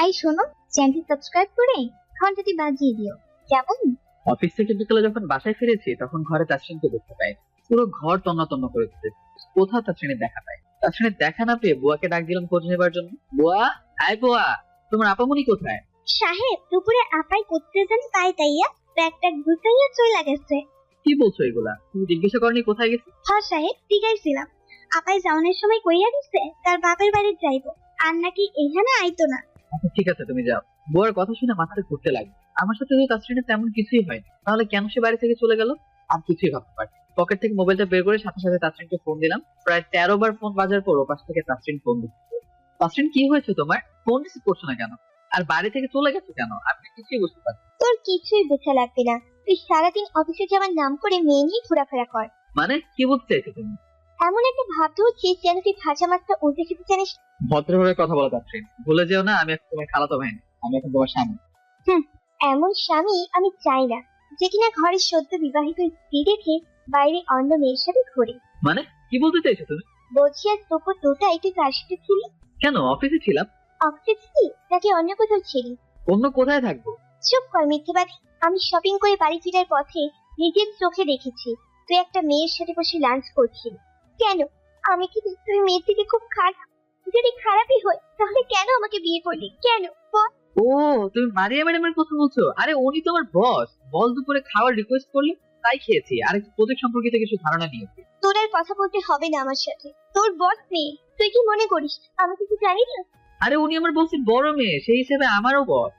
এই শোনো, চ্যানেলটি সাবস্ক্রাইব করে ঘন্টাটি বাজিয়ে দিও, কেমন? অফিস থেকে বিকেলে যখন বাসায় ফিরেছি তখন ঘরে তাসরিনকে দেখতে পাই। পুরো ঘর তন্ন তন্ন করে দিতে, কোথাও তাসরিনের দেখা পাই। তাসরিনের দেখা না পেয়ে বুয়াকে ডাক দিলাম খোঁজ নেবার জন্য। বুয়া, আয় বুয়া, তোমার আপামনি কোথায়? সাহেব, দুপুরে আপাই করতে জানি তাই তাইয়া ব্যাগটা গুছাইয়া চলে গেছে। কি বলছো এগুলা? তুমি জিজ্ঞাসা করনি কোথায় গেছে? হ্যাঁ সাহেব, জিগাইছিলাম। আপাই যাওনের সময় কইয়া দিছে তার বাপের বাড়ি যাইবো, আর নাকি এখানে আইতো না। আচ্ছা ঠিক আছে, তুমি যাও। বুয়ার কথা শুনে মাথাটা ঘুরতে লাগলো। আমার সাথে তো তাসরিনের তেমন কিছুই হয়নি, তাহলে কেন সে বাড়ি থেকে চলে গেল? আর কিছুই ভাবতে পারছি না। পকেট থেকে মোবাইলটা বের করে সাথে সাথে তাসরিনকে ফোন দিলাম। প্রায় 13 বার ফোন বাজার পর ওপাশ থেকে তাসরিন ফোন দিচ্ছে। তাসরিন, কি হয়েছে তোমার? ফোন রিসিভ করছো না কেন? আর বাড়ি থেকে চলে গেছো কেন? আমি কিছুই বুঝতে পারছি না। তোর কিছুই বোঝা লাগবে না, তুই সারাদিন অফিসে যাওয়ার নাম করে মেয়ে নিয়ে ঘোরাফেরা কর। মানে কি বলতে চাইছো তুমি? এমন একটা ভাবতে হচ্ছে যেন তুই ভাজা মাছটা উল্টে খেতে জানিস। ভদ্রভাবে কথা বলা তাসরিন, ভুলে যেও না আমি এখন তোমার খালাতো ভাই না, আমি এখন তোমার স্বামী। এমন স্বামী আমি চাই না, যে কিনা ঘরের সদ্য বিবাহিত স্ত্রী রেখে বাইরে অন্য মেয়ের সাথে ঘুরে। মানে কি বলতে চাইছো তুমি? বলছি আর তোকে তোটাই তুই কার সাথে ছিলি? কেন, অফিসে ছিলাম। অফিসে ছিলি নাকি অন্য কোথাও ছিলি? অন্য কোথায় থাকবো? চুপ কর মিথ্যেবাদী। আমি শপিং করে বাড়ি ফেরার পথে নিজের চোখে দেখেছি তুই একটা মেয়ের সাথে বসে লাঞ্চ করছিলি। কেন? আমি কি দেখতে ওই মেয়ের থেকে খুব খারাপ? যদি খারাপই হয় তাহলে কেন আমাকে বিয়ে করলি? কেন বল? ও, তুমি মারিয়া ম্যাডামের কথা বলছো? আরে উনি তোমার বস। বল দুপুরে খাওয়ার রিকোয়েস্ট করলে, তাই খেয়েছি। আর একটু প্রজেক্ট সম্পর্কিত কিছু ধারণা নিয়েছি। তোর আর কথা বলতে হবে না আমার সাথে। তোর বস নেই, তুই কি মনে করিস আমি কিছু জানি না? আরে উনি আমার বসের বড় মেয়ে, সেই হিসেবে আমারও বস।